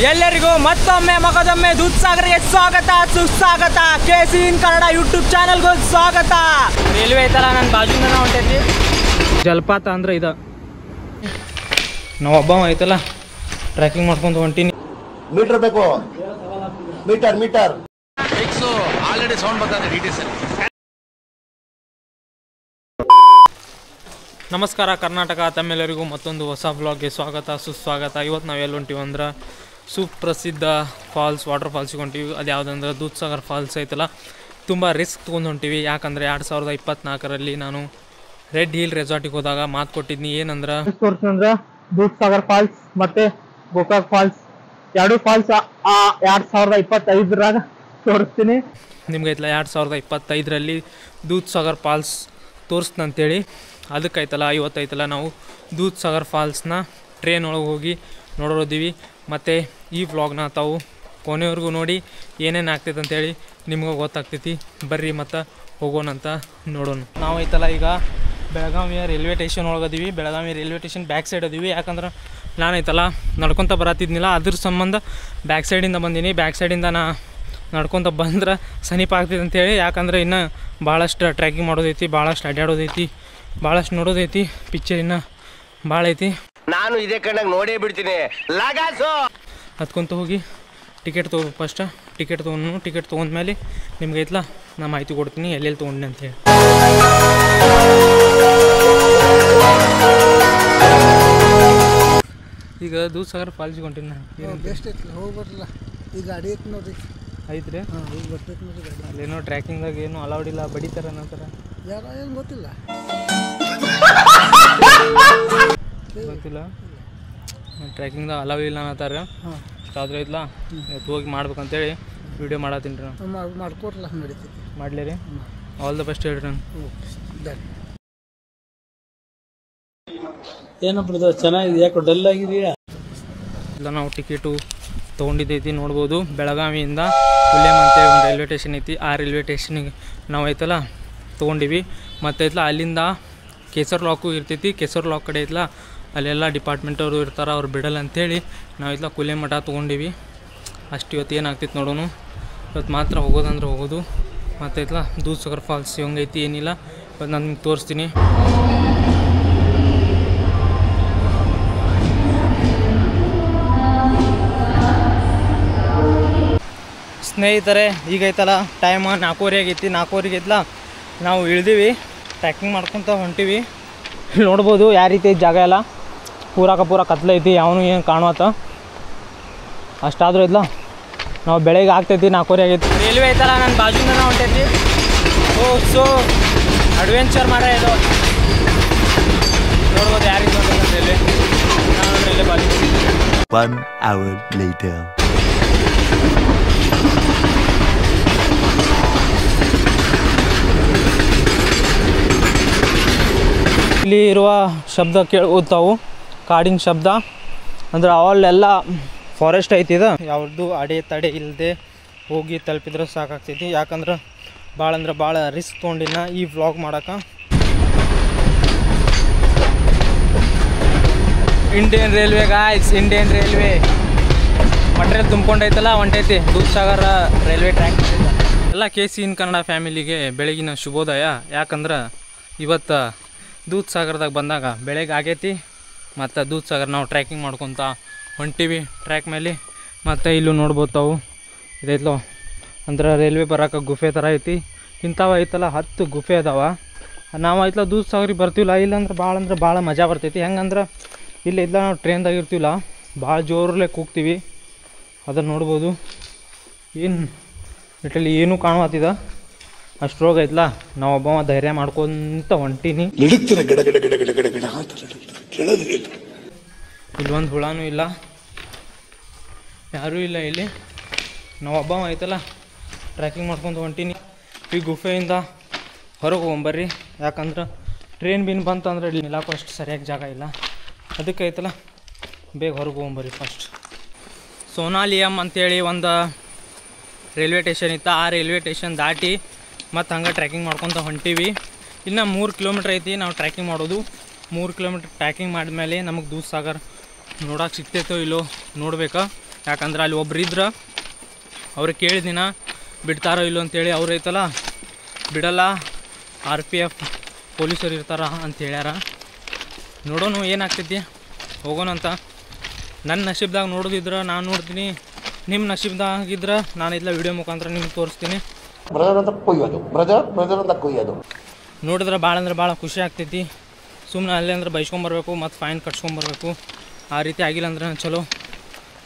ಎಲ್ಲರಿಗೂ ಮತ್ತೊಮ್ಮೆ ಮಗದೊಮ್ಮೆ ದೂದ್ಸಾಗರ್ಗೆ ಸ್ವಾಗತ ಸುಸ್ವಾಗತ. KC ಇನ್ ಕನ್ನಡ ಯೂಟ್ಯೂಬ್ ಚಾನಲ್ಗೂ ಸ್ವಾಗತ. ರೈಲ್ವೆ ಐತಲ್ಲ ನನ್ನ ಬಾಜುನ ಹೊಂಟೈತಿ. ಜಲಪಾತ ಅಂದ್ರೆ ಇದು ನಾವು ಒಬ್ಬ ಐತಲ್ಲ ಟ್ರ್ಯಾಕಿಂಗ್ ಮಾಡ್ಕೊಂಡು ಹೊಂಟೀನಿ. ಮೀಟರ್ ಬೇಕು, ಮೀಟರ್ ಆಲ್ರೆಡಿ ಸೌಂಡ್ ಬರ್ತಾನೆ ಡಿಟಿಎಸ್. ನಮಸ್ಕಾರ ಕರ್ನಾಟಕ, ತಮ್ಮೆಲ್ಲರಿಗೂ ಮತ್ತೊಂದು ಹೊಸ ಬ್ಲಾಗ್ಗೆ ಸ್ವಾಗತ ಸುಸ್ವಾಗತ. ಇವತ್ತು ನಾವು ಎಲ್ಲಿ ಹೊಂಟೀವಿ ಅಂದ್ರೆ ಸುಪ್ರಸಿದ್ಧ ಫಾಲ್ಸ್, ವಾಟರ್ ಫಾಲ್ಸಿಗೆ ಹೊಂಟೀವಿ. ಅದು ಯಾವುದಂದ್ರೆ ದೂದ್ಸಾಗರ್ ಫಾಲ್ಸ್ ಐತಲ್ಲ. ತುಂಬ ರಿಸ್ಕ್ ತೊಗೊಂಡು ಹೊಂಟೀವಿ. ಯಾಕಂದರೆ 2024ರಲ್ಲಿ ನಾನು ರೆಡ್ ಹಿಲ್ ರೆಸಾರ್ಟಿಗೆ ಹೋದಾಗ ಮಾತು ಕೊಟ್ಟಿದ್ನಿ. ಏನಂದ್ರೆ ತೋರಿಸಂದ್ರೆ ದೂದ್ಸಾಗರ್ ಫಾಲ್ಸ್ ಮತ್ತು ಗೋಕಾಕ್ ಫಾಲ್ಸ್ ಎರಡು ಫಾಲ್ಸ್ 2025ರಾಗ ತೋರಿಸ್ತೀನಿ ನಿಮ್ಗೆ. ಐತಲ್ಲ 2025ರಲ್ಲಿ ದೂದ್ಸಾಗರ್ ಫಾಲ್ಸ್ ತೋರಿಸ್ತಂತೇಳಿ ಅದಕ್ಕೈತಲ್ಲ ಇವತ್ತೈತಲ್ಲ ನಾವು ದೂದ್ಸಾಗರ್ ಫಾಲ್ಸ್ನ ಟ್ರೈನ್ ಒಳಗೆ ಹೋಗಿ ನೋಡೋದಿವಿ. ಮತ್ತು ಈ ವ್ಲಾಗ್ನ ತಾವು ಕೊನೆವರೆಗೂ ನೋಡಿ ಏನೇನು ಆಗ್ತೈತೆ ಅಂತೇಳಿ ನಿಮ್ಗೆ ಗೊತ್ತಾಗ್ತೈತಿ. ಬರ್ರಿ ಮತ್ತು ಹೋಗೋಣಂತ ನೋಡೋಣ. ನಾವು ಐತಲ್ಲ ಈಗ ಬೆಳಗಾವಿಯ ರೈಲ್ವೆ ಸ್ಟೇಷನ್ ಒಳಗದೀವಿ. Belagavi railway station back side ಅದೀವಿ. ಯಾಕಂದ್ರೆ ನಾನು ಐತಲ್ಲ ನಡ್ಕೊತ ಬರತ್ತಿದ್ನಿಲ್ಲ, ಅದ್ರ ಸಂಬಂಧ ಬ್ಯಾಕ್ ಸೈಡಿಂದ ಬಂದೀನಿ. ಬ್ಯಾಕ್ ಸೈಡಿಂದ ನಾ ನಡ್ಕೊತ ಬಂದ್ರೆ ಸಮೀಪ ಆಗ್ತೈತೆ ಅಂತೇಳಿ. ಯಾಕಂದ್ರೆ ಇನ್ನು ಭಾಳಷ್ಟು ಟ್ರ್ಯಾಕಿಂಗ್ ಮಾಡೋದೈತಿ, ಭಾಳಷ್ಟು ಅಡ್ಡಾಡೋದೈತಿ, ಭಾಳಷ್ಟು ನೋಡೋದೈತಿ. ಪಿಕ್ಚರ್ ಇನ್ನು ಭಾಳ ಐತಿ. ನಾನು ಇದೇ ಕಣ್ಣಾಗ ನೋಡೇ ಬಿಡ್ತೀನಿ. ಹತ್ಕೊಂತ ಹೋಗಿ ಟಿಕೆಟ್ ತೊಗೋ. ಫಸ್ಟ್ ಟಿಕೆಟ್ ತೊಗೊಂಡು ಟಿಕೆಟ್ ತೊಗೊಂಡ್ಮೇಲೆ ನಿಮ್ಗೆ ಐತಲ್ಲ ನಾ ಮಾಹಿತಿ ಕೊಡ್ತೀನಿ ಎಲ್ಲೆಲ್ಲಿ ತೊಗೊಂಡೆ ಅಂತೇಳಿ. ಈಗ ದೂದ್ಸಾಗರ್ ಫಾಲ್ಸಿಗೆ ಹೊಂಟೀನಿ ನಾನು. ಬೆಸ್ಟ್ ಐತಿ, ಹೋಗಿ ಬರ್ರಲ್ಲ. ಈ ಗಾಡಿ ಐತಿ ನೋಡ್ರಿ, ಐತ್ರಿ. ಹೋಗಿ ಬರ್ತೈತಿ ನೋಡ್ರಿ ಗಾಡಿ. ಅಲ್ಲೇನೋ ಟ್ರ್ಯಾಕಿಂಗ್ದಾಗ ಏನೂ ಅಲೌಡ್ ಇಲ್ಲ, ಬಡಿತಾರ ಅನ್ನೋತರ. ಯಾರ ಏನು ಗೊತ್ತಿಲ್ಲ ಗೊತ್ತಿಲ್ಲ. ಟ್ರ್ಯಾಕಿಂಗ್ದಾಗ ಅಲೌ ಇಲ್ಲ ಅನ್ನತ್ತಾರ. ಅಷ್ಟಾದ್ರೂ ಐತಲ್ಲ ಇವತ್ತು ಹೋಗಿ ಮಾಡ್ಬೇಕಂತೇಳಿ ವಿಡಿಯೋ ಮಾಡತ್ತೀನಿ ರೀ. ಮಾಡ್ಕೊಡ್ರಲ್ಲ, ನಡೀತೈತಿ. ಮಾಡಲಿ ರೀ. ಆಲ್ ದ ಬೆಸ್ಟ್ ಹೇಳ್ರಿ. ಏನಪ್ಪ ಚೆನ್ನಾಗಿದೆ, ಯಾಕೆ ಡಲ್ ಆಗಿದೆಯಾ? ಇಲ್ಲ, ನಾವು ಟಿಕೆಟು ತೊಗೊಂಡಿದ್ದೈತಿ ನೋಡ್ಬೋದು. ಬೆಳಗಾವಿಯಿಂದ ಹುಲ್ಲೇಮ್ ಅಂತೇಳಿ ಒಂದು ರೈಲ್ವೆ ಸ್ಟೇಷನ್ ಐತಿ. ಆ ರೈಲ್ವೆ ಸ್ಟೇಷನಿಗೆ ನಾವು ಐತಲ್ಲ ತೊಗೊಂಡಿವಿ. ಮತ್ತು ಐತಲ್ಲ ಅಲ್ಲಿಂದ ಕೇಸರ್ ಲಾಕು ಇರ್ತೈತಿ. ಕೇಸರ್ ಲಾಕ್ ಕಡೆ ಐತಲ್ಲ ಅಲ್ಲೆಲ್ಲ ಡಿಪಾರ್ಟ್ಮೆಂಟವರು ಇರ್ತಾರೆ, ಅವ್ರು ಬಿಡಲ್ಲ ಅಂಥೇಳಿ ನಾವು ಐತಲ್ಲ ಹುಲ್ಲೇಮ್ ಮಠ ತೊಗೊಂಡಿವಿ. ಅಷ್ಟು ಇವತ್ತು ಏನಾಗ್ತೈತೆ ನೋಡೋಣ. ಇವತ್ತು ಮಾತ್ರ ಹೋಗೋದಂದ್ರೆ ಹೋಗೋದು. ಮತ್ತು ಐತಲ್ಲ ದೂದ್ಸಾಗರ್ ಫಾಲ್ಸ್ ಹೆಂಗೈತಿ ಏನಿಲ್ಲ ಇವತ್ತು ನಾನು ನಿಮ್ಗೆ ತೋರಿಸ್ತೀನಿ. ಸ್ನೇಹಿತರೆ, ಈಗೈತಲ್ಲ ಟೈಮ್ 4:30 ಆಗೈತಿ. 4:30 ಐತಲ್ಲ ನಾವು ಇಳ್ದೀವಿ, ಟ್ರ್ಯಾಕಿಂಗ್ ಮಾಡ್ಕೊತ ಹೊಂಟೀವಿ. ನೋಡ್ಬೋದು ಯಾವ ರೀತಿ ಜಾಗ ಎಲ್ಲ ಪೂರ ಕತ್ಲೈತಿ, ಯಾವನು ಏನು ಕಾಣುತ್ತ. ಅಷ್ಟಾದರೂ ಇಲ್ಲ ನಾವು ಬೆಳಗ್ಗೆ ಆಗ್ತೈತಿ. 4:30 ಆಗೈತಿ. ರೈಲ್ವೆ ಐತಲ್ಲ ನನ್ನ ಬಾಜುನ ಹೊಂಟೈತಿ. ಸೊ ಅಡ್ವೆಂಚರ್ ಮಾಡೇ ಇದು ನೋಡ್ಬೋದು ಯಾವ ರೀತಿ ಹೊಂಟೈತೆ ರೈಲ್ವೆ. ನಾನು ರೈಲ್ವೆ ಬಾಜು. 1 hour later. ಇಲ್ಲಿ ಇರುವ ಶಬ್ದ ಕೇಳ್ತಾವು, ಕಾಡಿನ ಶಬ್ದ. ಅಂದ್ರೆ ಅಲ್ಲೆಲ್ಲ ಫಾರೆಸ್ಟ್ ಐತಿ. ಇದು ಯಾವ್ದು ಅಡೆ ಇಲ್ಲದೆ ಹೋಗಿ ತಲುಪಿದ್ರೆ ಸಾಕಾಗ್ತೈತಿ. ಯಾಕಂದ್ರೆ ಭಾಳ ರಿಸ್ಕ್ ತೊಗೊಂಡಿನ ಈ ವ್ಲಾಗ್ ಮಾಡೋಕೆ. Indian railway guys, Indian railway material ತುಂಬ್ಕೊಂಡೈತಲ್ಲ ಹೊಂಟೈತಿ ದೂದ್ಸಾಗರ ರೈಲ್ವೆ ಟ್ರ್ಯಾಕ್. ಎಲ್ಲ KC ಇನ್ ಕನ್ನಡ ಫ್ಯಾಮಿಲಿಗೆ ಬೆಳಗಿನ ಶುಭೋದಯ. ಯಾಕಂದ್ರೆ ಇವತ್ತು ದೂದ್ಸಾಗರದಾಗ ಬಂದಾಗ ಬೆಳಗ್ಗೆ ಆಗೈತಿ. ಮತ್ತು ದೂದ್ಸಾಗರ ನಾವು ಟ್ರ್ಯಾಕಿಂಗ್ ಮಾಡ್ಕೊತ ಹೊಂಟೀವಿ ಟ್ರ್ಯಾಕ್ ಮೇಲೆ. ಮತ್ತು ಇಲ್ಲೂ ನೋಡ್ಬೋದು ತಾವು ಇದೈತಲ್ಲ ಅಂದ್ರೆ ರೈಲ್ವೆ ಬರೋಕೆ ಗುಫೆ ಥರ ಐತಿ. ಇಂಥವು ಐತಲ್ಲ 10 ಗುಫೆ ಅದಾವ. ನಾವು ಐತಲ್ಲ ದೂದ್ಸಾಗರಿಗೆ ಬರ್ತೀವಿಲ್ಲ, ಇಲ್ಲಾಂದ್ರೆ ಭಾಳ ಮಜಾ ಬರ್ತೈತಿ. ಹೆಂಗಂದ್ರೆ ಇಲ್ಲ ನಾವು ಟ್ರೈನ್ದಾಗ ಇರ್ತೀವಿಲ್ಲ, ಭಾಳ ಜೋರಲ್ಲೇ ಕೂಗ್ತೀವಿ. ಅದನ್ನು ನೋಡ್ಬೋದು. ಏನು ಲಿಟಲಿ ಏನೂ ಕಾಣುತ್ತಿದ ಅಷ್ಟ್ರೋಗ ಐತಲ್ಲ ನಾವು ಒಬ್ಬ ಧೈರ್ಯ ಮಾಡ್ಕೊಂತ ಹೊಂಟೀನಿ. ಇಲ್ಲಿ ಒಂದು ಹುಳನೂ ಇಲ್ಲ, ಯಾರೂ ಇಲ್ಲ ಇಲ್ಲಿ. ನಾವು ಒಬ್ಬ ಐತಲ್ಲ ಟ್ರ್ಯಾಕಿಂಗ್ ಮಾಡ್ಕೊಂಡು ಹೊಂಟೀನಿ. ಈ ಗುಫೆಯಿಂದ ಹೊರಗೆ ಹೋಗ್ಬರ್ರಿ. ಯಾಕಂದ್ರೆ ಟ್ರೈನ್ ಬಂತಂದ್ರೆ ಇಲ್ಲಿ ನಿಲ್ಲಕ್ಕೂ ಅಷ್ಟು ಸರಿಯಾಗಿ ಜಾಗ ಇಲ್ಲ. ಅದಕ್ಕೆ ಐತಲ್ಲ ಬೇಗ ಹೊರಗೆ ಹೋಗ್ಬರ್ರಿ. ಫಸ್ಟ್ ಸೋನಾಲಿಯಂ ಅಂಥೇಳಿ ಒಂದು ರೈಲ್ವೆ ಸ್ಟೇಷನ್ ಇತ್ತು. ಆ ರೈಲ್ವೆ ಸ್ಟೇಷನ್ ದಾಟಿ ಮತ್ತು ಹಂಗೆ ಟ್ರ್ಯಾಕಿಂಗ್ ಮಾಡ್ಕೊತ ಹೊಂಟೀವಿ. ಇನ್ನು 3 ಕಿಲೋಮೀಟ್ರ್ ಐತಿ ನಾವು ಟ್ರ್ಯಾಕಿಂಗ್ ಮಾಡೋದು. 3 ಕಿಲೋಮೀಟ್ರ್ ಟ್ರ್ಯಾಕಿಂಗ್ ಮಾಡಿದ್ಮೇಲೆ ನಮಗೆ ದೂದ್ಸಾಗರ್ ನೋಡೋಕೆ ಸಿಗ್ತೈತೋ ಇಲ್ಲೋ ನೋಡ್ಬೇಕಾ. ಯಾಕಂದ್ರೆ ಅಲ್ಲಿ ಒಬ್ರು ಇದ್ರೆ ಅವ್ರಿಗೆ ಕೇಳಿದಿನ ಬಿಡ್ತಾರೋ ಇಲ್ಲೋ ಅಂತೇಳಿ ಅವ್ರು ಐತಲ್ಲ ಬಿಡಲ್ಲ, RPF ಪೊಲೀಸರು ಇರ್ತಾರ ಅಂತ ಹೇಳ್ಯಾರ. ನೋಡೋಣ ಏನಾಗ್ತೈತಿ, ಹೋಗೋಣ ಅಂತ. ನನ್ನ ನಶೀಬ್ದಾಗ ನೋಡೋದಿದ್ರೆ ನಾನು ನೋಡ್ತೀನಿ, ನಿಮ್ಮ ನಶೀಬ್ದಾಗಿದ್ರೆ ನಾನು ಇಲ್ಲ ವಿಡಿಯೋ ಮುಖಾಂತರ ನಿಮ್ಗೆ ತೋರಿಸ್ತೀನಿ. ಬ್ರದರ್ ಅಂತ ಕೊಯ್ಯೋದು ನೋಡಿದ್ರೆ ಭಾಳ ಅಂದ್ರೆ ಭಾಳ ಖುಷಿ ಆಗ್ತೈತಿ. ಸುಮ್ಮನೆ ಅಲ್ಲೇ ಅಂದ್ರೆ ಬೈಸ್ಕೊಂಬರ್ಬೇಕು ಮತ್ತು ಫೈನ್ ಕಟ್ಸ್ಕೊಂಬರ್ಬೇಕು. ಆ ರೀತಿ ಆಗಿಲ್ಲ ಅಂದ್ರೆ ಚಲೋ.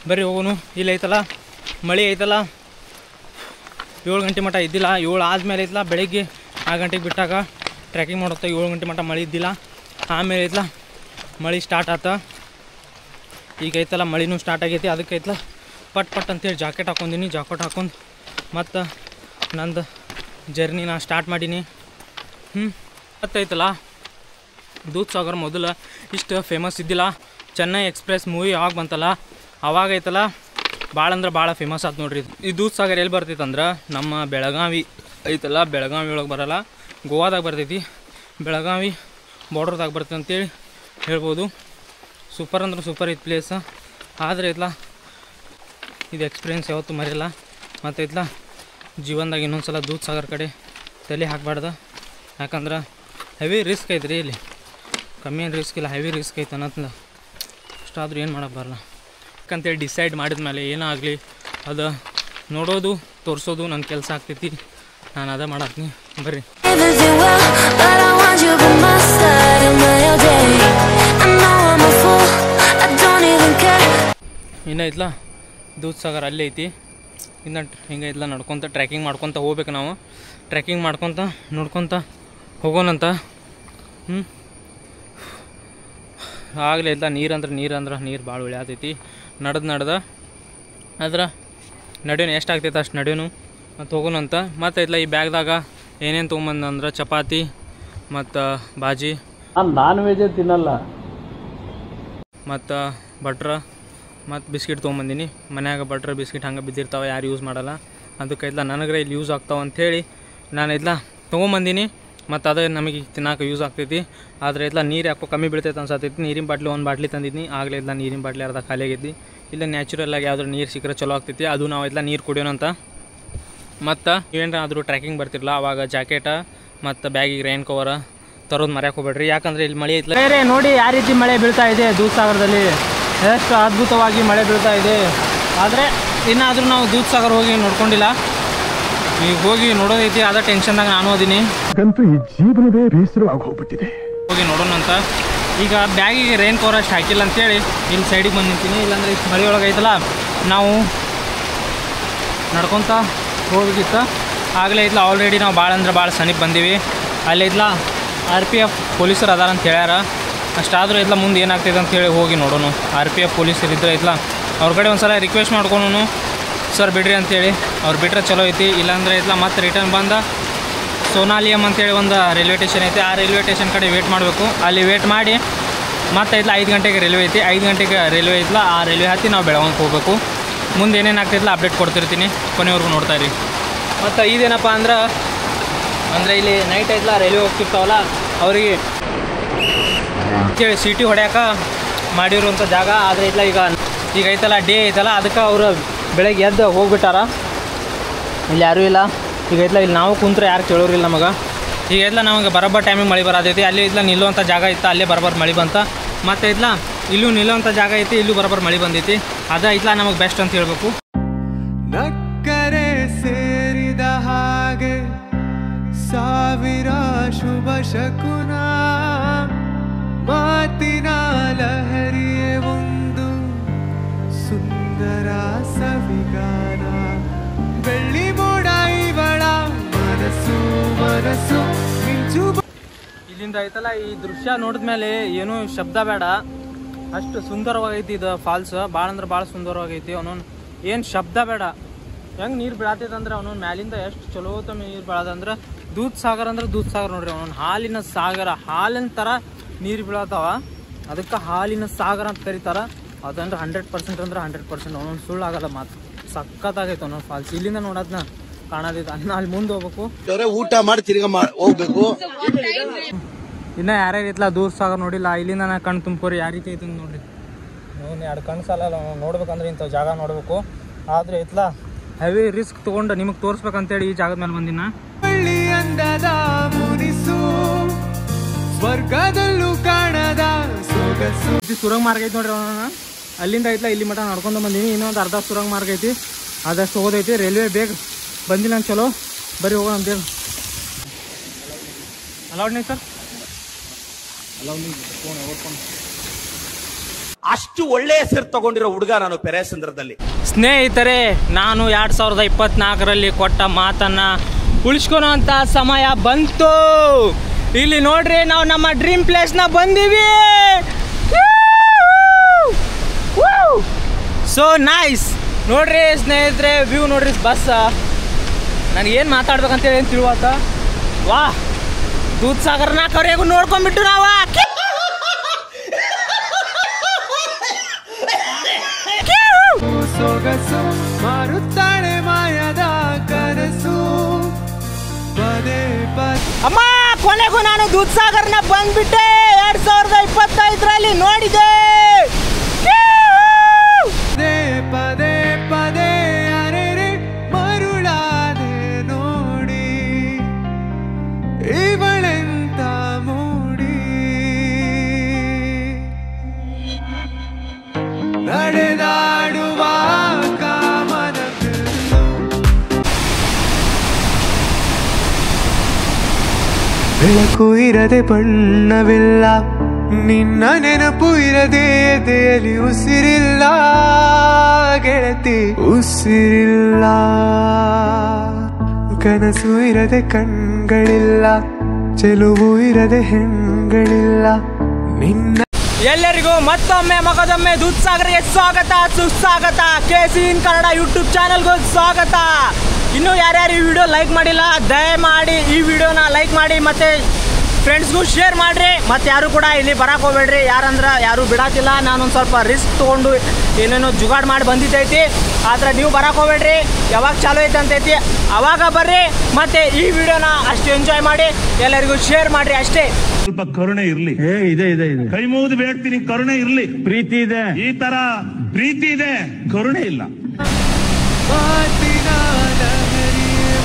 ಬರ್ರಿ ಹೋಗೋನು. ಇಲ್ಲಿ ಐತಲ್ಲ ಮಳೆ ಐತಲ್ಲ, 7 ಗಂಟೆ ಮಟ್ಟ ಇದ್ದಿಲ್ಲ. 7 ಆದಮೇಲೆ ಐತಲ್ಲ ಬೆಳಗ್ಗೆ 6 ಗಂಟೆಗೆ ಬಿಟ್ಟಾಗ ಟ್ರೆಕಿಂಗ್ ಮಾಡುತ್ತಾ 7 ಗಂಟೆ ಮಟ್ಟ ಮಳೆ ಇದ್ದಿಲ್ಲ. ಆಮೇಲೆ ಐತಲ್ಲ ಮಳೆ ಸ್ಟಾರ್ಟ್ ಆತ. ಈಗ ಐತಲ್ಲ ಮಳೆನೂ ಸ್ಟಾರ್ಟ್ ಆಗೈತಿ. ಅದಕ್ಕೆ ಐತಲ್ಲ ಪಟ್ ಅಂತೇಳಿ ಜಾಕೆಟ್ ಹಾಕ್ಕೊಂಡಿನಿ. ಜಾಕೆಟ್ ಹಾಕೊಂಡು ಮತ್ತು ನಂದು ಜರ್ನಿ ನಾ ಸ್ಟಾರ್ಟ್ ಮಾಡೀನಿ. ಮತ್ತೈತಲ್ಲ ದೂದ್ ಸಾಗರ್ ಮೊದಲು ಇಷ್ಟು ಫೇಮಸ್ ಇದ್ದಿಲ್ಲ. ಚೆನ್ನೈ ಎಕ್ಸ್ಪ್ರೆಸ್ ಮೂವಿ ಯಾವಾಗ ಬಂತಲ್ಲ ಅವಾಗ ಐತಲ್ಲ ಭಾಳ ಅಂದ್ರೆ ಭಾಳ ಫೇಮಸ್ ಆಯ್ತು ನೋಡ್ರಿ. ಈ ದೂದ್ ಸಾಗರ್ ಎಲ್ಲಿ ಬರ್ತೈತೆ ಅಂದ್ರೆ ನಮ್ಮ ಬೆಳಗಾವಿ ಐತಲ್ಲ, ಬೆಳಗಾವಿ ಒಳಗೆ ಬರೋಲ್ಲ, ಗೋವಾದಾಗ ಬರ್ತೈತಿ. ಬೆಳಗಾವಿ ಬಾರ್ಡ್ರದಾಗ ಬರ್ತೈತೆ ಅಂತೇಳಿ ಹೇಳ್ಬೋದು. ಸೂಪರ್ ಅಂದ್ರೆ ಸೂಪರ್ ಐತೆ ಪ್ಲೇಸ್. ಆದರೆ ಐತಲ್ಲ ಇದು ಎಕ್ಸ್ಪೀರಿಯೆನ್ಸ್ ಯಾವತ್ತೂ ಮರೆಯಲ್ಲ. ಮತ್ತು ಐತಲ್ಲ ಜೀವನದಾಗ ಇನ್ನೊಂದು ಸಲ ದೂದ್ ಸಾಗರ್ ಕಡೆ ತಲೆ ಹಾಕಬಾರ್ದು. ಯಾಕಂದ್ರೆ ಹೆವಿ ರಿಸ್ಕ್ ಐತ್ರಿ ಇಲ್ಲಿ. ಕಮ್ಮಿ ಏನು ರಿಸ್ಕ್ ಇಲ್ಲ, ಹೆವಿ ರಿಸ್ಕ್ ಐತೆ ಅನ್ನೋದ್ನ ಅಷ್ಟಾದ್ರೂ ಏನು ಮಾಡೋಕ್ಕೆ ಬರಲ್ಲ. ಯಾಕಂತೇಳಿ ಡಿಸೈಡ್ ಮಾಡಿದ ಮೇಲೆ ಏನೋ ಆಗಲಿ ಅದು ನೋಡೋದು ತೋರಿಸೋದು ನನ್ನ ಕೆಲಸ ಆಗ್ತೈತಿ. ನಾನು ಅದೇ ಮಾಡತ್ತೀನಿ. ಬರ್ರಿ. ಇನ್ನು ಐತ್ಲ ದೂದ್ ಸಾಗರ್ ಅಲ್ಲೇ ಐತಿ. ಇನ್ನು ಹಿಂಗೆ ಐತ್ಲ ನಡ್ಕೊತ ಟ್ರೆಕಿಂಗ್ ಮಾಡ್ಕೊತ ಹೋಗ್ಬೇಕು ನಾವು. ಟ್ರೆಕಿಂಗ್ ಮಾಡ್ಕೊತ ನೋಡ್ಕೊತ ಹೋಗೋಣಂತ. ಆಗಲೇ ಐತ್ಲ ನೀರು ಭಾಳ ಉಳಿಯಾತೈತಿ. ನಡೆದ ಅದ್ರ ನಡೆಯೋನು ಎಷ್ಟು ಆಗ್ತೈತೆ ಅಷ್ಟು ನಡೆಯೋನು ಮತ್ತು ಹೋಗೋಣಂತ. ಮತ್ತು ಐತ್ಲ ಈ ಬ್ಯಾಗ್ದಾಗ ಏನೇನು ತೊಗೊಂಬಂದ್ರೆ ಚಪಾತಿ ಮತ್ತು ಬಾಜಿ, ನಾನ್ ವೆಜ್ ತಿನ್ನಲ್ಲ, ಮತ್ತು ಬಟ್ರ ಮತ್ತು ಬಿಸ್ಕಿಟ್ ತೊಗೊಂಬಂದಿನಿ. ಮನ್ಯಾಗ ಬಟ್ರ್ ಬಿಸ್ಕಿಟ್ ಹಂಗೆ ಬಿದ್ದಿರ್ತಾವೆ, ಯಾರು ಯೂಸ್ ಮಾಡಲ್ಲ. ಅದಕ್ಕೆ ಐತ್ಲ ನನಗ್ರೆ ಇಲ್ಲಿ ಯೂಸ್ ಆಗ್ತಾವೆ ಅಂಥೇಳಿ ನಾನು ಐತ್ಲ ತೊಗೊಂಬಂದಿನಿ. ಮತ್ತು ಅದೇ ನಮಗೆ ತಿನ್ನೋಕೆ ಯೂಸ್ ಆಗ್ತೈತಿ. ಆದರೆ ಐತ್ಲ ನೀರು ಯಾಕೋ ಕಮ್ಮಿ ಬೀಳ್ತೈತೆ ಅನ್ಸತೈತಿ. ನೀರಿನ ಬಾಟ್ಲಿ 1 ಬಾಟ್ಲಿ ತಂದಿದ್ನಿ. ಆಗಲೇ ಇಲ್ಲ ನೀರಿನ ಬಾಟ್ಲಿ ಅರ್ಧ ಖಾಲಿ ಆಗೈತಿ. ಇಲ್ಲ ನ್ಯಾಚುರಲಾಗಿ ಯಾವ್ದಾರು ನೀರು ಸಿಕ್ಕರೆ ಚಲೋ ಆಗ್ತೈತಿ. ಅದು ನಾವು ಐತ್ಲ ನೀರು ಕುಡಿಯೋಣಂತ. ಮತ್ತು ಏನಾದರೂ ಟ್ರೆಕಿಂಗ್ ಬರ್ತಿರಲ್ಲ ಅವಾಗ ಜಾಕೆಟ ಮತ್ತು ಬ್ಯಾಗಿಗೆ ರೈನ್ ಕವರ ತರೋದು ಮರ್ಯಾಕೆ ಹೋಗ್ಬೇಡ್ರಿ. ಯಾಕಂದರೆ ಇಲ್ಲಿ ಮಳೆ ಐತ್ಲ. ಬೇರೆ ನೋಡಿ ಯಾವ ರೀತಿ ಮಳೆ ಬೀಳ್ತಾ ಇದೆ ದೂದ್ ಸಾಗರದಲ್ಲಿ. ಎಷ್ಟು ಅದ್ಭುತವಾಗಿ ಮಳೆ ಬೀಳ್ತಾ ಇದೆ. ಆದರೆ ಇನ್ನಾದರೂ ನಾವು ದೂದ್ ಸಾಗರ್ ಹೋಗಿ ನೋಡ್ಕೊಂಡಿಲ್ಲ. ಈಗ ಹೋಗಿ ನೋಡೋದೈತಿ. ಅದ ಟೆನ್ಷನ್ದಾಗ ನಾನು ಅದೀನಿ. ಈ ಜೀವನವೇ ಬೇಸರವಾಗಿ ಹೋಗ್ಬಿಟ್ಟಿದೆ. ಹೋಗಿ ನೋಡೋಣ ಅಂತ. ಈಗ ಬ್ಯಾಗಿಗೆ ರೈನ್ ಕವರ್ ಅಷ್ಟು ಹಾಕಿಲ್ಲ ಅಂತೇಳಿ ಇಲ್ಲಿ ಸೈಡಿಗೆ ಬಂದು ನಿಂತೀನಿ. ಇಲ್ಲಾಂದರೆ ಇಷ್ಟು ಮಳೆ ಒಳಗೆ ಐತಲ್ಲ ನಾವು ನಡ್ಕೊತ ಹೋಗ್ಬೇಕಿತ್ತು. ಆಗಲೇ ಐತ್ಲ ಆಲ್ರೆಡಿ ನಾವು ಭಾಳ ಅಂದ್ರೆ ಭಾಳ ಸನಿಪ್ ಬಂದೀವಿ. ಅಲ್ಲಿ ಐತ್ಲ RPF ಪೊಲೀಸರು ಅದಾರ ಅಂತ ಹೇಳ್ಯಾರ. ಅಷ್ಟಾದರೂ ಐತ್ಲ ಮುಂದೆ ಏನಾಗ್ತೈತೆ ಅಂತೇಳಿ ಹೋಗಿ ನೋಡೋಣ. RPF ಪೊಲೀಸರು ಇದ್ರೆ ಐತ್ಲ ಅವ್ರ ಕಡೆ ಒಂದು ಸಲ ರಿಕ್ವೆಸ್ಟ್ ಮಾಡ್ಕೊಳೋನು, ಸರ್ ಬಿಡ್ರಿ ಅಂತೇಳಿ. ಅವ್ರು ಬಿಟ್ಟರೆ ಚಲೋ ಐತಿ. ಇಲ್ಲಾಂದ್ರೆ ಐತ್ಲ ಮತ್ತೆ ರಿಟರ್ನ್ ಬಂದ ಸೋನಾಲಿಯಮ್ ಅಂತೇಳಿ ಒಂದು ರೈಲ್ವೆ ಸ್ಟೇಷನ್ ಐತಿ. ಆ ರೈಲ್ವೆ ಸ್ಟೇಷನ್ ಕಡೆ ವೇಟ್ ಮಾಡಬೇಕು. ಅಲ್ಲಿ ವೇಟ್ ಮಾಡಿ ಮತ್ತೆ ಐತ್ಲ 5 ಗಂಟೆಗೆ ರೈಲ್ವೆ ಐತಿ. 5 ಗಂಟೆಗೆ ರೈಲ್ವೆ ಐತ್ಲ. ಆ ರೈಲ್ವೆ ಹತ್ತಿ ನಾವು ಬೆಳಗಾವಿಗೆ ಹೋಗಬೇಕು. ಮುಂದೆ ಏನೇನು ಆಗ್ತೈತಲ್ಲ ಅಪ್ಡೇಟ್ ಕೊಡ್ತಿರ್ತೀನಿ. ಕೊನೆವರೆಗೂ ನೋಡ್ತಾ ಇರಿ. ಮತ್ತು ಇದೇನಪ್ಪ ಅಂದರೆ ಇಲ್ಲಿ ನೈಟ್ ಐತ್ಲ ರೈಲ್ವೆ ಹೋಗ್ತಿರ್ತಾವಲ್ಲ ಅವರಿಗೆ ಸಿಟಿ ಹೊಡ್ಯಾಕ ಮಾಡಿರುವಂಥ ಜಾಗ. ಆದರೆ ಐತ್ಲ ಈಗ ಐತಲ್ಲ ಡೇ ಐತಲ್ಲ ಅದಕ್ಕೆ ಅವರು ಬೆಳಗ್ಗೆ ಎದ್ದು ಹೋಗ್ಬಿಟ್ಟಾರ. ಇಲ್ಲಿ ಯಾರೂ ಇಲ್ಲ. ಈಗ ಐತ್ಲ ಇಲ್ಲಿ ನಾವು ಕುಂತ್ರೆ ಯಾರು ಕೇಳೋರಿಲ್ಲ ನಮಗೆ. ಈಗ ಐತ್ಲ ನಮಗೆ ಬರೋಬ್ಬರ ಟೈಮಿಗೆ ಮಳೆ ಬರತೈತಿ. ಅಲ್ಲಿ ಐತ್ಲ ನಿಲ್ಲುವಂಥ ಜಾಗ ಇತ್ತು, ಅಲ್ಲೇ ಬರೋಬ್ಬರ ಮಳೆ ಬಂತ. ಮತ್ತು ಐತ್ಲ ಇಲ್ಲೂ ನಿಲ್ಲುವಂಥ ಜಾಗ ಐತಿ, ಇಲ್ಲೂ ಬರೋಬ್ಬರ ಮಳೆ ಬಂದೈತಿ. ಅದು ಐತ್ಲ ನಮಗೆ ಬೆಸ್ಟ್ ಅಂತ ಹೇಳ್ಬೇಕು. ನಕ್ಕರೆ ಸೇರಿದ ಹಾಗೆ ಸಾವಿರ ಶುಭ ಶಕುನ, ಮಾತಿನ ಲಹರಿಯೇ ಒಂದು ಸುಂದರ ಸವಿಗಾನ, ಬೆಳ್ಳಿ ಮೋಡ ಇವಳ ಮನಸ್ಸು ಮಿಂಚು. ಇಲ್ಲಿಂದ ಐತಲ್ಲ ಈ ದೃಶ್ಯ ನೋಡಿದ್ಮೇಲೆ ಏನೂ ಶಬ್ದ ಬೇಡ, ಅಷ್ಟು ಸುಂದರವಾಗೈತಿ ಇದು ಫಾಲ್ಸ್. ಭಾಳ ಅಂದ್ರೆ ಭಾಳ ಸುಂದರವಾಗೈತಿ. ಅವನೊಂದು ಏನು ಶಬ್ದ ಬೇಡ. ಹೆಂಗೆ ನೀರು ಬೀಳತೈತೆ ಅಂದ್ರೆ ಅವನೊಂದು ಮ್ಯಾಲಿಂದ ಎಷ್ಟು ಚಲೋ ತಮ್ಮ ನೀರು ಬೀಳದಂದ್ರೆ ದೂದ್ ಸಾಗರ್ ಅಂದ್ರೆ ದೂದ್ ಸಾಗರ್ ನೋಡ್ರಿ. ಅವನೊಂದು ಹಾಲಿನ ಸಾಗರ, ಹಾಲಿನ ಥರ ನೀರು ಬೀಳತ್ತಾವ. ಅದಕ್ಕೆ ಹಾಲಿನ ಸಾಗರ ಅಂತ ಕರೀತಾರ. ಅದಂದ್ರೆ 100% ಅಂದ್ರೆ 100%. ಅವನೊಂದು ಸುಳ್ಳು ಆಗಲ್ಲ ಮಾತು. ಸಖತ್ತಾಗೈತೆ ಅವನೊಂದು ಫಾಲ್ಸ್. ಇಲ್ಲಿಂದ ನೋಡೋದನ್ನ ಕಾಣೋದೈತೆ. ಅಲ್ಲಿ ಮುಂದೆ ಹೋಗ್ಬೇಕು, ಊಟ ಮಾಡಿ ತಿರ್ಗಾ ಹೋಗ್ಬೇಕು. ಇನ್ನ ಯಾರ್ಯಾರು ಐತ್ಲ ದೂದ್ ಸಾಗರ್ ನೋಡಿಲ್ಲ, ಇಲ್ಲಿಂದ ನಾ ಕಣ್ ತುಂಬ್ಕೋರಿ ಯಾವ ರೀತಿ ಐತೆ ನೋಡ್ರಿ. ಎರಡು ಕಣ್ಣು ಸಾಲಲ್ಲ ನೋಡ್ಬೇಕಂದ್ರೆ ಇಂಥ ಜಾಗ ನೋಡಬೇಕು. ಆದರೆ ಇತ್ಲ ಹೆವಿ ರಿಸ್ಕ್ ತೊಗೊಂಡು ನಿಮಗೆ ತೋರಿಸ್ಬೇಕಂತೇಳಿ ಈ ಜಾಗದ ಮೇಲೆ ಬಂದಿನ. ಬಳ್ಳಿ ಅಂದದ ಮುನಿಸು ಸ್ವರ್ಗದಲ್ಲೂ ಕಾಣದ ಸೊಗಸು. ಸುರಂಗ ಮಾರ್ಗ ಐತಿ ನೋಡ್ರಿ, ಅಲ್ಲಿಂದ ಐತ್ಲ ಇಲ್ಲಿ ಮಠ ನಡ್ಕೊಂಡು ಬಂದೀನಿ. ಇನ್ನೊಂದು ಅರ್ಧ ಸುರಂಗ ಮಾರ್ಗ ಐತಿ, ಅದಷ್ಟು ಹೋಗೋದೈತಿ. ರೈಲ್ವೆ ಬೇಗ ಬಂದಿಲ್ಲ ಅಂತ ಚಲೋ, ಬರೀ ಹೋಗೋಣ ಅಂತೇಳಿ. ಅಲೌಡ್ ನೀ ಸರ್? ಅಷ್ಟು ಒಳ್ಳೆ ಹೆಸರು ತಗೊಂಡಿರೋ ಹುಡುಗ ನಾನು ಪೆರೇಸಂದ್ರದಲ್ಲಿ. ಸ್ನೇಹಿತರೆ, ನಾನು 2024ರಲ್ಲಿ ಕೊಟ್ಟ ಮಾತನ್ನು ಉಳಿಸ್ಕೊಳೋಂಥ ಸಮಯ ಬಂತು. ಇಲ್ಲಿ ನೋಡ್ರಿ, ನಾವು ನಮ್ಮ ಡ್ರೀಮ್ ಪ್ಲೇಸ್ನ ಬಂದೀವಿ. ಸೊ ನೈಸ್ ನೋಡ್ರಿ ಸ್ನೇಹಿತರೆ, ವ್ಯೂ ನೋಡ್ರಿ. ಬಸ್ ನನಗೇನು ಮಾತಾಡ್ಬೇಕಂತೇಳಿ ಏನು ತಿಳುವಾತ. ವಾ, ದೂದ್ ಸಾಗರ್ನ ಕರೆಗೂ ನೋಡ್ಕೊಂಡ್ಬಿಟ್ಟು ನಾವು ಸೊಗಸು ಮಾರುತ್ತಾಳೆ ಮಾಯದ ಕನಸು. ಪದೇ ಪದೇ ಅಮ್ಮ, ಕೊನೆಗೂ ನಾನು ದೂದ್ ಸಾಗರ್ನ ಬಂದ್ಬಿಟ್ಟೆ. 2025ರಲ್ಲಿ ನೋಡಿದೆ. ಪದೇ ಪದೇ ಅರೆರೆ ಮರುಳಾದೆ ನೋಡಿ, ಇವಳೆಂತ ಮೂಡಿ. ನಡೆದಾಡುವ ಕಾಮನ ಬೆಳಕು ಇರದೆ ಬಣ್ಣವಿಲ್ಲ, ನಿನ್ನ ನೆನಪು ಇರದೆ ಎದೆಯಲ್ಲಿ ಉಸಿರಿಲ್ಲ ಗೆಳತಿ, ಉಸಿರಿಲ್ಲ. ಕನಸು ಇರದೆ ಕಣ್ಗಳಿಲ್ಲ, ಚೆಲುವು ಇರದೆ ಹೆಣ್ಗಳಿಲ್ಲ. ನಿನ್ನ ಎಲ್ಲರಿಗೂ ಮತ್ತೊಮ್ಮೆ ಮಗದೊಮ್ಮೆ ದೂದ್ ಸಾಗರ್ಗೆ ಸ್ವಾಗತ, ಸುಸ್ವಾಗತ. KC ಇನ್ ಕನ್ನಡ ಯೂಟ್ಯೂಬ್ ಚಾನಲ್ಗೂ ಸ್ವಾಗತ. ಇನ್ನೂ ಯಾರ್ಯಾರು ಈ ವಿಡಿಯೋ ಲೈಕ್ ಮಾಡಿಲ್ಲ, ದಯಮಾಡಿ ಈ ವಿಡಿಯೋನ ಲೈಕ್ ಮಾಡಿ, ಮತ್ತು ಫ್ರೆಂಡ್ಸ್ಗೂ ಶೇರ್ ಮಾಡಿರಿ. ಮತ್ತು ಯಾರು ಕೂಡ ಇಲ್ಲಿ ಬರಕ್ಕೆ ಹೋಗ್ಬೇಡ್ರಿ. ಯಾರು ಬಿಡಾತಿಲ್ಲ. ನಾನೊಂದು ಸ್ವಲ್ಪ ರಿಸ್ಕ್ ತೊಗೊಂಡು ಏನೇನೋ ಜುಗಾಡ್ ಮಾಡಿ ಬಂದಿದ್ದೈತಿ. ಆದರೆ ನೀವು ಬರಕ್ಕೆ ಹೋಗ್ಬೇಡ್ರಿ. ಯಾವಾಗ ಚಾಲು ಐತೆ ಅಂತೈತಿ ಅವಾಗ ಬರ್ರಿ. ಮತ್ತು ಈ ವಿಡಿಯೋನ ಅಷ್ಟು ಎಂಜಾಯ್ ಮಾಡಿ, ಎಲ್ಲರಿಗೂ ಶೇರ್ ಮಾಡಿರಿ ಅಷ್ಟೇ. ಸ್ವಲ್ಪ ಕರುಣೆ ಇರ್ಲಿ. ಇದೆ ಇದೆ ಇದೆ. ಕೈ ಮುಗಿದು ಬೇಡ್ತೀನಿ, ಕರುಣೆ ಇರ್ಲಿ. ಪ್ರೀತಿ ಇದೆ. ಈ ತರ ಪ್ರೀತಿ ಇದೆ, ಕರುಣೆ ಇಲ್ಲ. ಮಾತಿನ ಲಹರಿಯೇ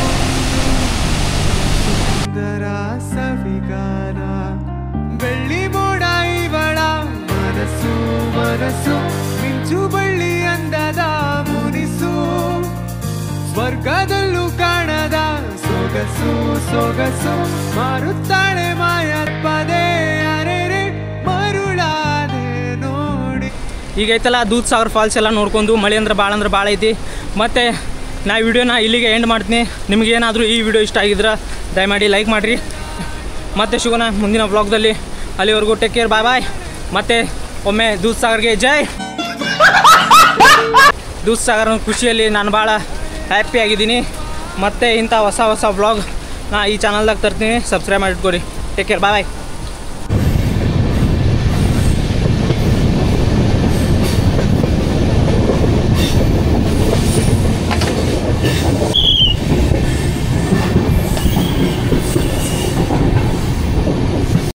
ಸುಂದರ ಸವಿಗಾನ. ಬೆಳ್ಳಿ ಮೋಡ ಇವಳ ಮನಸ್ಸು ಮನಸ್ಸು, ಮಿಂಚು ಬಳ್ಳಿ ಅಂದದ ಮುನಿಸು ಸ್ವರ್ಗದಲ್ಲೂ ಕಾಣದ ಸೊಗಸು ಸೊಗಸು. ಮಾರುತ್ತಾಳೆ ಮಾಯ ಪದೇ ಅರೆರೆ ಮರುಳಾದೆ ನೋಡಿ. ಈಗ ಐತಲ್ಲ ದೂದ್ ಸಾಗರ್ ಫಾಲ್ಸ್ ಎಲ್ಲ ನೋಡ್ಕೊಂಡು, ಮಳೆ ಅಂದ್ರೆ ಭಾಳ ಐತಿ. ಮತ್ತು ನಾ ವಿಡಿಯೋನ ಇಲ್ಲಿಗೆ ಎಂಡ್ ಮಾಡ್ತೀನಿ. ನಿಮಗೇನಾದರೂ ಈ ವಿಡಿಯೋ ಇಷ್ಟ ಆಗಿದ್ರೆ ದಯಮಾಡಿ ಲೈಕ್ ಮಾಡಿರಿ. ಮತ್ತೆ ಸಿಗೋಣ ಮುಂದಿನ ವ್ಲಾಗ್ದಲ್ಲಿ. ಅಲ್ಲಿವರೆಗೂ ಟೇಕ್ ಕೇರ್, ಬಾಯ್ ಬಾಯ್. ಮತ್ತು ಒಮ್ಮೆ ದೂದ್ ಸಾಗರ್ಗೆ ಜೈ. ದೂದ್ ಸಾಗರ್ ಖುಷಿಯಲ್ಲಿ ನಾನು ಭಾಳ ಹ್ಯಾಪಿ ಆಗಿದ್ದೀನಿ. ಮತ್ತು ಇಂಥ ಹೊಸ ವ್ಲಾಗ್ ನಾ ಈ ಚಾನಲ್ದಾಗ ತರ್ತೀನಿ. ಸಬ್ಸ್ಕ್ರೈಬ್ ಮಾಡಿಟ್ಕೊರಿ. ಟೇಕ್ ಕೇರ್, ಬಾಯ್ ಬಾಯ್.